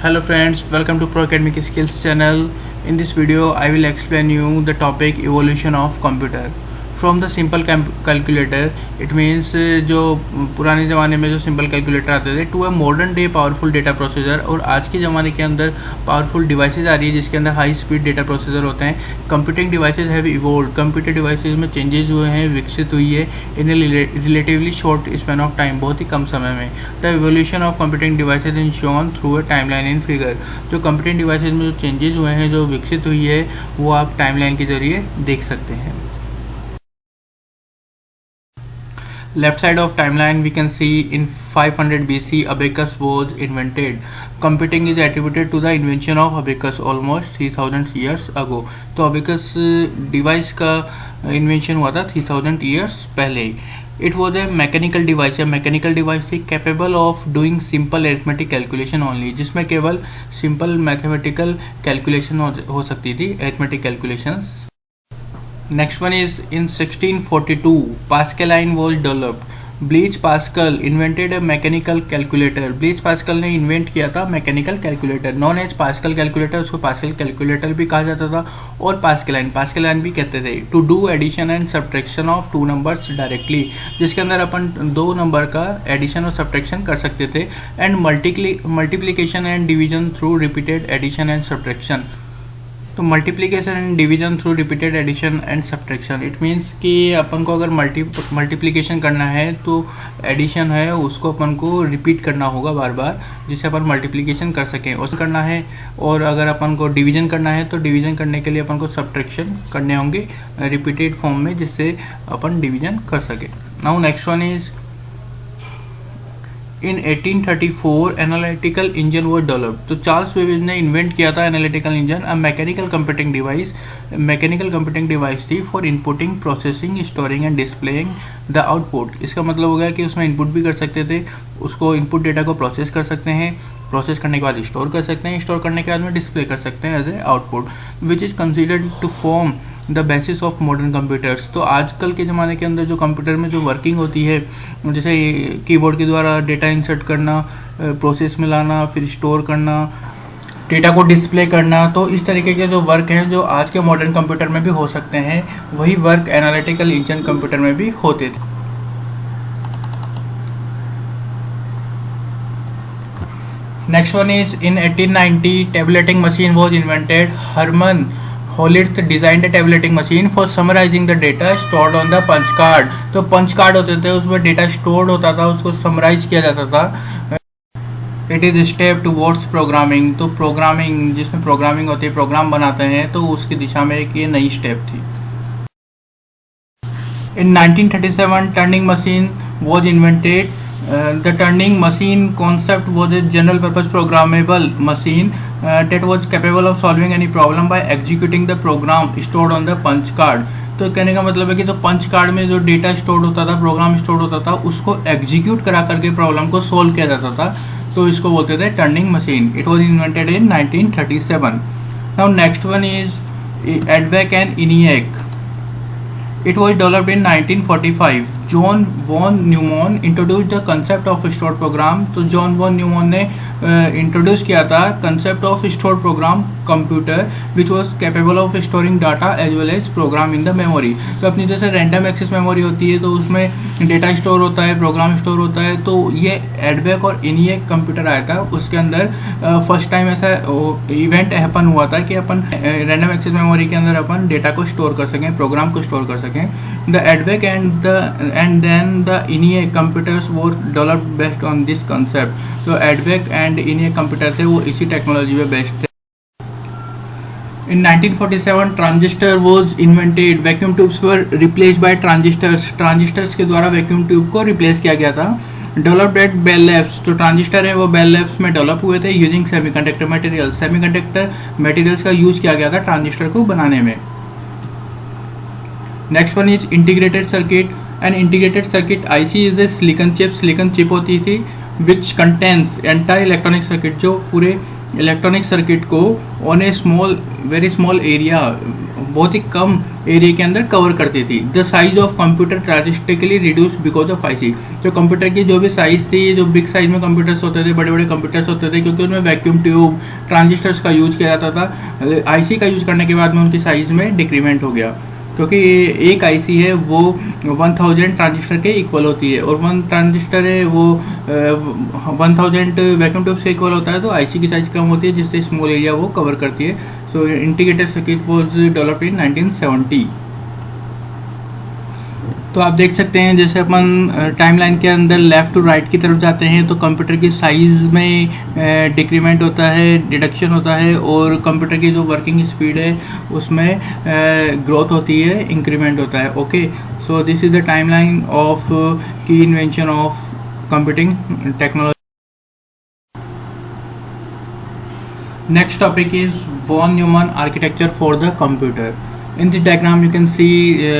Hello friends, welcome to Pro Academic Skills channel. In this video, I will explain you the topic evolution of computer. From the simple calculator, it means जो पुराने ज़माने में जो simple calculator आते थे to a modern day powerful data processor, और आज के ज़माने के अंदर पावरफुल डिवाइसेज आ रही है जिसके अंदर हाई स्पीड डेटा प्रोसेसर होते हैं. Computing devices have evolve. Computer devices में चेंजेस हुए हैं, विकसित हुई है in relatively short span of time, बहुत ही कम समय में. The evolution of computing devices in shown through a timeline in figure. जो कंप्यूटिंग डिवाइसेज में जो चेंजेस हुए हैं, जो विकसित हुई है, वो आप टाइमलाइन के जरिए देख सकते हैं. Left side of timeline we can see in 500 BC abacus was invented. Computing is attributed to the invention of abacus almost 3000 years ago. तो abacus डिवाइस का इन्वेंशन हुआ था 3000 years पहले. It was a mechanical device. या mechanical device थी capable of doing simple arithmetic calculation only, जिसमें केवल simple mathematical calculation हो सकती थी, arithmetic calculations. Next one is in 1642 Pascaline was developed. Blaise Pascal invented a mechanical calculator. Blaise Pascal ने invent किया था mechanical calculator, known as Pascal calculator. उसको Pascal calculator भी कहा जाता था और पास्कलाइन भी कहते थे. To do addition and subtraction of two numbers directly, जिसके अंदर अपन दो नंबर का एडिशन और सब्ट्रैक्शन कर सकते थे. And multiplication and division through repeated addition and subtraction. तो multiplication and division through repeated addition and subtraction, it means कि अपन को अगर मल्टीप्लिकेशन करना है तो एडिशन है उसको अपन को रिपीट करना होगा बार बार, जिससे अपन मल्टीप्लिकेशन कर सकें. उसे करना है, और अगर अपन को डिवीजन करना है तो डिवीजन करने के लिए अपन को सब्ट्रैक्शन करने होंगे रिपीटेड फॉर्म में, जिससे अपन डिवीजन कर सकें. Now next one is in 1834 analytical engine was developed. तो चार्ल्स बेबेज ने इन्वेंट किया था analytical engine. A mechanical computing device, mechanical computing device थी for inputting, processing, storing and displaying the output. इसका मतलब हो गया कि उसमें इनपुट भी कर सकते थे, उसको इनपुट डेटा को प्रोसेस कर सकते हैं, प्रोसेस करने के बाद स्टोर कर सकते हैं, स्टोर करने के बाद में डिस्प्ले कर सकते हैं as a output, which is considered to form the basis of modern computers. तो आजकल के ज़माने के अंदर जो कंप्यूटर में जो वर्किंग होती है, जैसे कीबोर्ड के द्वारा डेटा इंसर्ट करना, प्रोसेस में लाना, फिर स्टोर करना, डेटा को डिस्प्ले करना, तो इस तरीके के जो वर्क हैं जो आज के मॉडर्न कंप्यूटर में भी हो सकते हैं, वही वर्क एनालिटिकल इंजन कंप्यूटर में भी होते थे. Next one is in 1890 tabulating machine was invented. Herman Hollerith designed tabulating machine for summarising the data stored on the punch card. तो पंच कार्ड होते थे, उसमें डेटा स्टोर्ड होता था, उसको समराइज किया जाता था. It is step towards programming. तो प्रोग्रामिंग, जिसमें प्रोग्रामिंग होती है, प्रोग्राम बनाते हैं, तो उसकी दिशा में एक ये नई स्टेप थी. इन 1937 turning machine was invented. The turning machine concept was a general purpose programmable machine that was capable of solving any problem by executing the program stored on the punch card. तो कहने का मतलब है कि तो punch card में जो data store होता था, प्रोग्राम स्टोर होता था, उसको एग्जीक्यूट करा करके प्रॉब्लम को सोल्व किया जाता था, तो इसको बोलते थे Turing machine. It was invented in 1937. Now next one is EDVAC and ENIAC. It was developed in 1945. John von Neumann introduced the concept of stored program. तो जॉन वॉन न्यूमैन ने इंट्रोड्यूस किया था concept of stored program computer, which was capable of storing data as well as program in the memory. तो अपनी जैसे random access memory होती है, तो उसमें डेटा स्टोर होता है, प्रोग्राम स्टोर होता है. तो ये एडवेक और इनिएक कंप्यूटर आया था, उसके अंदर फर्स्ट टाइम ऐसा इवेंट हैपन हुआ था कि अपन रैंडम एक्सेस मेमोरी के अंदर अपन डेटा को स्टोर कर सकें, प्रोग्राम को स्टोर कर सकें. The EDVAC and then the ENIAC computers were developed based on this concept. तो एडवेक एंड इनिएक कंप्यूटर थे, वो इसी टेक्नोलॉजी पे बेस्ड थे. In 1947 transistor was invented. Vacuum tubes were replaced by transistors. Transistors के द्वारा वैक्यूम ट्यूब को replace किया गया था. Developed at Bell Labs. तो ट्रांजिस्टर है वो बेल लैब्स में डेवलप हुए थे using semiconductor material. Semiconductor materials का यूज किया गया था ट्रांजिस्टर को बनाने में. Next one is integrated circuit. An integrated circuit IC is a silicon chip. Silicon chip होती थी which contains entire electronic circuit, जो पूरे इलेक्ट्रॉनिक सर्किट को on A small very small area बहुत ही कम एरिया के अंदर कवर करती थी। The size of computer drastically reduced because of IC. तो कंप्यूटर की जो भी साइज थी, जो बिग साइज में कंप्यूटर्स होते थे, बड़े बड़े कंप्यूटर्स होते थे, क्योंकि उनमें वैक्यूम ट्यूब ट्रांजिस्टर्स का यूज किया जाता था। आईसी का यूज करने के बाद में उनकी साइज में डिक्रीमेंट हो गया, क्योंकि एक आईसी है वो 1000 ट्रांजिस्टर के इक्वल होती है, और 1 ट्रांजिस्टर है वो 1000 वैक्यूम ट्यूब से इक्वल होता है। तो आईसी की साइज कम होती है, जिससे स्मॉल एरिया वो कवर करती है। So integrated circuit was developed in 1970। तो आप देख सकते हैं, जैसे अपन टाइमलाइन के अंदर लेफ़्ट टू राइट की तरफ जाते हैं तो कंप्यूटर की साइज़ में डिक्रीमेंट होता है, डिडक्शन होता है, और कंप्यूटर की जो वर्किंग स्पीड है उसमें ग्रोथ होती है, इंक्रीमेंट होता है। Okay, so this is the timeline of की invention of computing technology. Next topic is von Neumann architecture for the computer. In this diagram you can see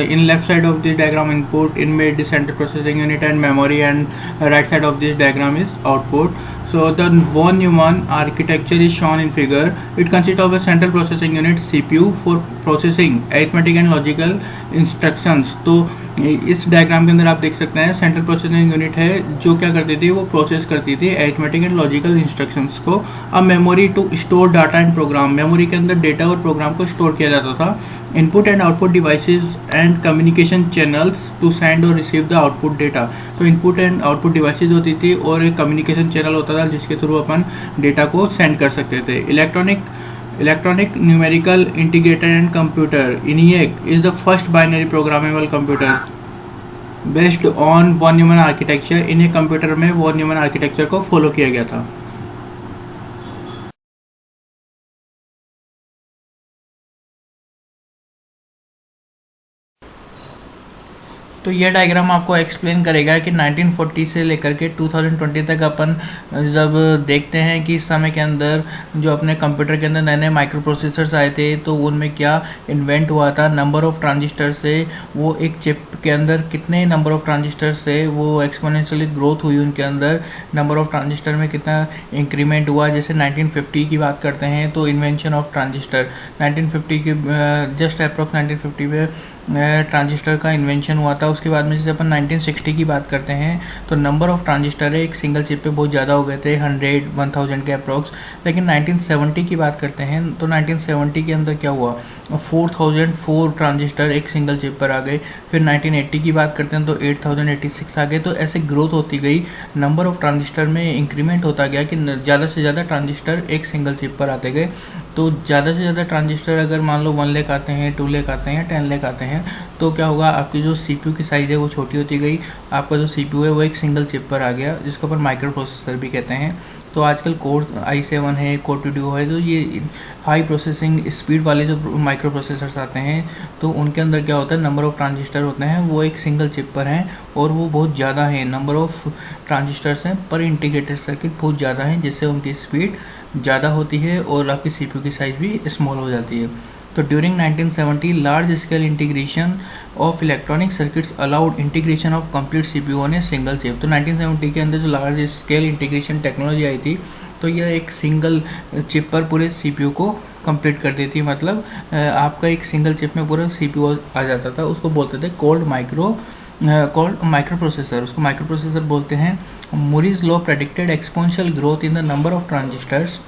in left side of this diagram input, in mid central processing unit and memory, and right side of this diagram is output. So the von Neumann architecture is shown in figure. It consists of a central processing unit CPU for processing arithmetic and logical instructions. तो इस diagram के अंदर आप देख सकते हैं central processing unit है जो क्या करती थी, वो प्रोसेस करती थी अरिथमेटिक एंड लॉजिकल इंस्ट्रक्शंस को। अब memory to store data and program, memory के अंदर डेटा और प्रोग्राम को स्टोर किया जाता था। Input and output devices and communication channels to send और रिसीव द आउटपुट डेटा। तो इनपुट एंड आउटपुट डिवाइसेस होती थी और एक कम्युनिकेशन चैनल होता था जिसके थ्रू अपन डेटा को सेंड कर सकते थे। Electronic Numerical Integrated and Computer ENIAC is the first binary programmable computer based on von Neumann architecture। इन्हें कंप्यूटर में von Neumann आर्किटेक्चर को फॉलो किया गया था। तो यह डायग्राम आपको एक्सप्लेन करेगा कि 1940 से लेकर के 2020 तक अपन जब देखते हैं कि इस समय के अंदर जो अपने कंप्यूटर के अंदर नए नए माइक्रो प्रोसेसर्स आए थे तो उनमें क्या इन्वेंट हुआ था, नंबर ऑफ ट्रांजिस्टर से वो एक चिप के अंदर कितने नंबर ऑफ ट्रांजिस्टर से वो एक्सपोनेंशियली ग्रोथ हुई, उनके अंदर नंबर ऑफ ट्रांजिस्टर में कितना इंक्रीमेंट हुआ। जैसे 1950 की बात करते हैं तो इन्वेंशन ऑफ ट्रांजिस्टर 1950 के जस्ट अप्रॉक्स 1950 में ट्रांजिस्टर का इन्वेंशन हुआ था। उसके बाद में जैसे अपन 1960 की बात करते हैं तो नंबर ऑफ ट्रांजिस्टर है एक सिंगल चिप पे बहुत ज़्यादा हो गए थे, 100-1000 के अप्रॉक्स। लेकिन 1970 की बात करते हैं तो 1970 के अंदर क्या हुआ, 4004 ट्रांजिस्टर एक सिंगल चिप पर आ गए। फिर 1980 की बात करते हैं तो 8086 आ गए। तो ऐसे ग्रोथ होती गई, नंबर ऑफ ट्रांजिस्टर में इंक्रीमेंट होता गया कि ज़्यादा से ज़्यादा ट्रांजिस्टर एक सिंगल चिप पर आते गए। तो ज़्यादा से ज़्यादा ट्रांजिस्टर अगर मान लो 1 लाख आते हैं, 2 लाख आते हैं, 10 लाख आते हैं, तो क्या होगा, आपकी जो सीपीयू की साइज़ है वो छोटी होती गई। आपका जो सीपीयू है वो एक सिंगल चिप पर आ गया, जिसको अपन माइक्रो प्रोसेसर भी कहते हैं। तो आजकल कोर i7 है, कोर 2 है, तो ये हाई प्रोसेसिंग स्पीड वाले जो माइक्रो प्रोसेसर्स आते हैं तो उनके अंदर क्या होता है, नंबर ऑफ़ ट्रांजिस्टर होते हैं वो एक सिंगल चिप पर हैं और वो बहुत ज़्यादा हैं, नंबर ऑफ़ ट्रांजिस्टर्स हैं पर इंटीग्रेटेड सर्किट बहुत ज़्यादा हैं, जिससे उनकी स्पीड ज़्यादा होती है और आपकी सीपीयू की साइज़ भी स्मॉल हो जाती है। तो during 1970 large scale integration of electronic circuits allowed integration of complete CPU on a single chip. तो 1970 के अंदर जो लार्ज स्केल इंटीग्रेशन टेक्नोलॉजी आई थी तो यह एक सिंगल चिप पर पूरे सीपीयू को कंप्लीट कर देती, मतलब आपका एक सिंगल चिप में पूरा सीपीयू आ जाता था। उसको बोलते थे कोल्ड माइक्रो प्रोसेसर, उसको माइक्रो प्रोसेसर बोलते हैं। Moore's law predicted exponential growth in the number of transistors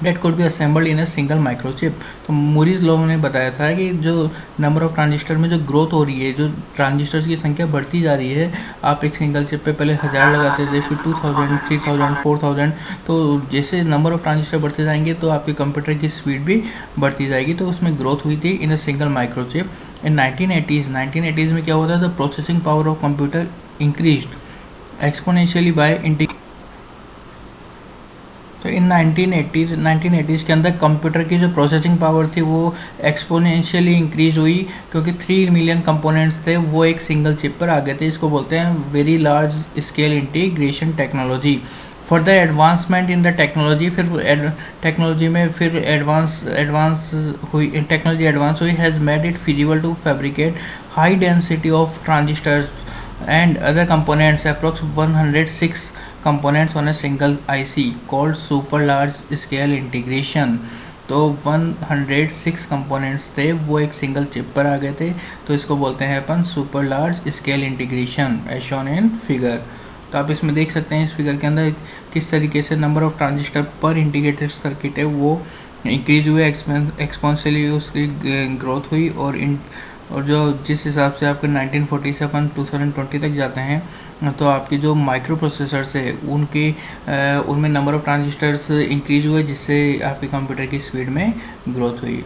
that could be assembled in a single microchip. तो मूरीज लॉ ने बताया था कि जो नंबर ऑफ ट्रांजिस्टर में जो ग्रोथ हो रही है, जो ट्रांजिस्टर्स की संख्या बढ़ती जा रही है, आप एक सिंगल चिप पे पहले 1000 लगाते थे, फिर 2000, 3000, 4000, तो जैसे नंबर ऑफ ट्रांजिस्टर बढ़ते जाएंगे तो आपके कंप्यूटर की स्पीड भी बढ़ती जाएगी। तो उसमें ग्रोथ हुई थी इन a single microchip. In 1980s में क्या होता था, the processing power of computer increased exponentially bye integration. तो इन 1980s के अंदर कंप्यूटर की जो प्रोसेसिंग पावर थी वो एक्सपोनेंशियली इंक्रीज हुई, क्योंकि 3 मिलियन कंपोनेंट्स थे वो एक सिंगल चिप पर आ गए थे। इसको बोलते हैं very large scale integration technology. For the advancement in the technology, फिर टेक्नोलॉजी में फिर टेक्नोलॉजी एडवांस हुई, has made it feasible to fabricate high density of transistors and other components approx 106 components on a single IC called super large scale integration। तो 106 components थे वो एक single chip पर आ गए थे। तो इसको बोलते हैं अपन super large scale integration as shown in figure. तो आप इसमें देख सकते हैं इस फिगर के अंदर किस तरीके से नंबर ऑफ ट्रांजिस्टर पर इंटीग्रेटेड सर्किट है वो इंक्रीज हुए, एक्सपोनेंशियली उसकी ग्रोथ हुई। और जो जिस हिसाब से आपके 1940 से अपन 2020 तक जाते हैं तो आपके जो माइक्रो प्रोसेसर्स है उनमें नंबर ऑफ ट्रांजिस्टर्स इंक्रीज हुए, जिससे आपके कंप्यूटर की स्पीड में ग्रोथ हुई।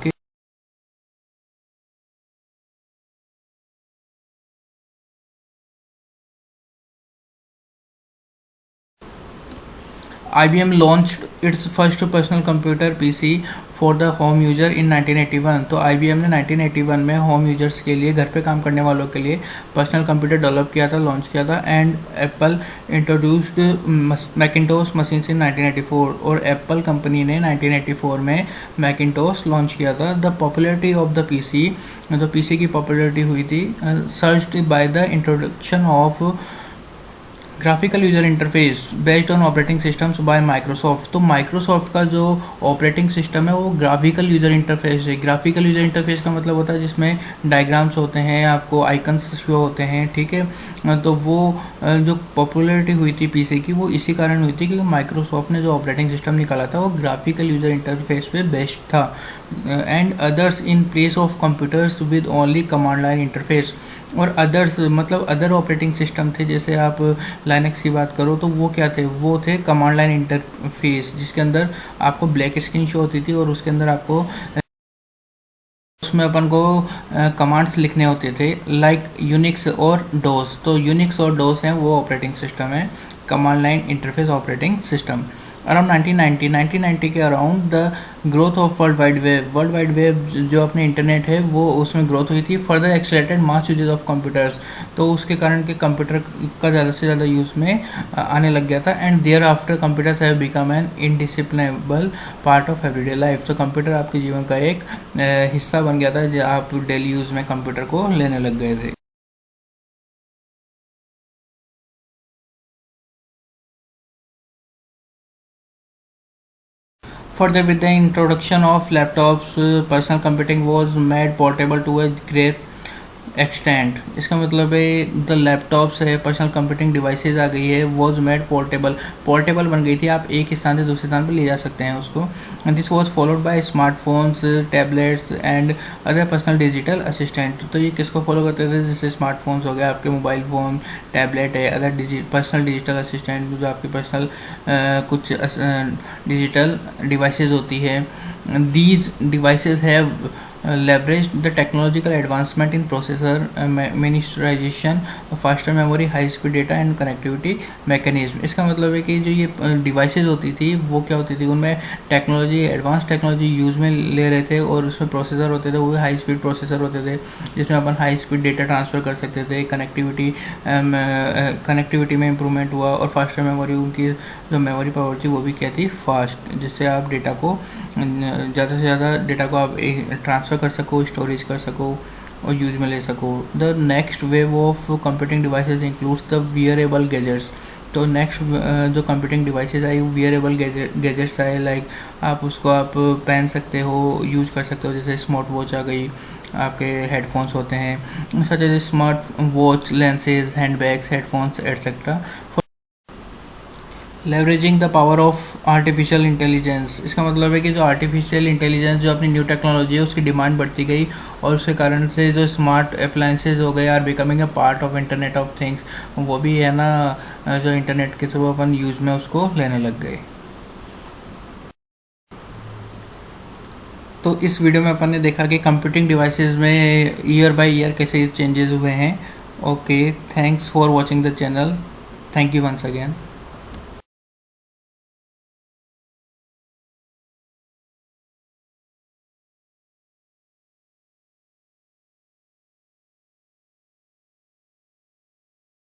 IBM launched its first personal computer PC for the home user in 1981। तो IBM ने 1981 में होम यूजर्स के लिए, घर पे काम करने वालों के लिए पर्सनल कंप्यूटर डेवलप किया था, लॉन्च किया था। And Apple introduced Macintosh machines in 1984। और एप्पल कंपनी ने 1984 में मैकिंटोश लॉन्च किया था। The popularity of the PC, तो पीसी की पॉपुलरिटी हुई थी searched by the introduction of graphical user interface based on operating systems bye Microsoft. तो माइक्रोसॉफ्ट का जो ऑपरेटिंग सिस्टम है वो ग्राफिकल यूजर इंटरफेस है। ग्राफिकल यूजर इंटरफेस का मतलब होता है जिसमें डायग्राम्स होते हैं, आपको आइकन्स शो होते हैं, ठीक है। तो वो जो पॉपुलरिटी हुई थी पीसी की वो इसी कारण हुई थी क्योंकि माइक्रोसॉफ्ट ने जो ऑपरेटिंग सिस्टम निकाला था वो ग्राफिकल यूजर इंटरफेस पे बेस्ड था। And others in place of computers with only command line interface. और अदर्स मतलब अदर ऑपरेटिंग सिस्टम थे, जैसे आप लाइनक्स की बात करो तो वो क्या थे, वो थे कमांड लाइन इंटरफेस, जिसके अंदर आपको ब्लैक स्क्रीन शो होती थी और उसके अंदर आपको उसमें अपन को कमांड्स लिखने होते थे लाइक यूनिक्स और डोस। तो यूनिक्स और डोस हैं वो ऑपरेटिंग सिस्टम है, command line interface operating system. Around 1990 के around the growth of world wide web जो अपने इंटरनेट है वो उसमें ग्रोथ हुई थी। Further accelerated mass usage of computers, तो उसके कारण के कंप्यूटर का ज़्यादा से ज़्यादा यूज़ में आने लग गया था। And thereafter computers have become an indispensable part of everyday life. तो कंप्यूटर आपके जीवन का एक हिस्सा बन गया था, जो आप डेली यूज़ में कंप्यूटर को लेने लग गए थे। Further, with the introduction of laptops, personal computing was made portable to a great extend. इसका मतलब है द लैपटॉप्स है, पर्सनल कंप्यूटिंग डिवाइसेज आ गई है, वॉज मेड पोर्टेबल बन गई थी। आप एक स्थान से दूसरे स्थान पर ले जा सकते हैं उसको। And this was followed by smartphones, tablets and other personal digital assistant. तो ये किसको फॉलो करते थे, जैसे स्मार्टफोन्स हो गया, आपके मोबाइल फ़ोन, टैबलेट है, अदर पर्सनल डिजिटल असिस्टेंट जो आपकी पर्सनल कुछ डिजिटल डिवाइसेज होती है। These devices have leveraged the technological advancement in processor miniaturization, faster memory, high speed data and connectivity mechanism। इसका मतलब है कि जो ये डिवाइसेज होती थी वो क्या होती थी, उनमें टेक्नोलॉजी, एडवांस टेक्नोलॉजी यूज़ में ले रहे थे और उसमें प्रोसेसर होते थे वो भी हाई स्पीड प्रोसेसर होते थे जिसमें अपन हाई स्पीड डेटा ट्रांसफ़र कर सकते थे। कनेक्टिविटी में इम्प्रूवमेंट हुआ और फास्टर मेमोरी, उनकी जो मेमोरी पावर थी वो भी क्या थी, फास्ट, जिससे आप डेटा को ज़्यादा से ज़्यादा डेटा को आप ट्रांसफ़र कर सको, स्टोरेज कर सको और यूज में ले सको। The next wave of computing devices includes the wearable gadgets. तो नेक्स्ट जो कंप्यूटिंग डिवाइसेज आई वो वियरेबल गैजेट्स आए, लाइक आप उसको आप पहन सकते हो, यूज कर सकते हो, जैसे स्मार्ट वॉच आ गई, आपके हेडफोन्स होते हैं such as smart watch, lenses, handbags, headphones etcetera. Leveraging the power of artificial intelligence. इसका मतलब है कि जो आर्टिफिशियल इंटेलिजेंस जो अपनी न्यू टेक्नोलॉजी है उसकी डिमांड बढ़ती गई और उसके कारण से जो स्मार्ट अप्लायंसेज हो गए are becoming a part of internet of things, वो भी है ना जो इंटरनेट के थ्रू अपन यूज़ में उसको लेने लग गए। तो इस वीडियो में अपन ने देखा कि कंप्यूटिंग डिवाइसेस में ईयर बाय ईयर कैसे चेंजेस हुए हैं। Okay, thanks for watching the channel. Thank you once again.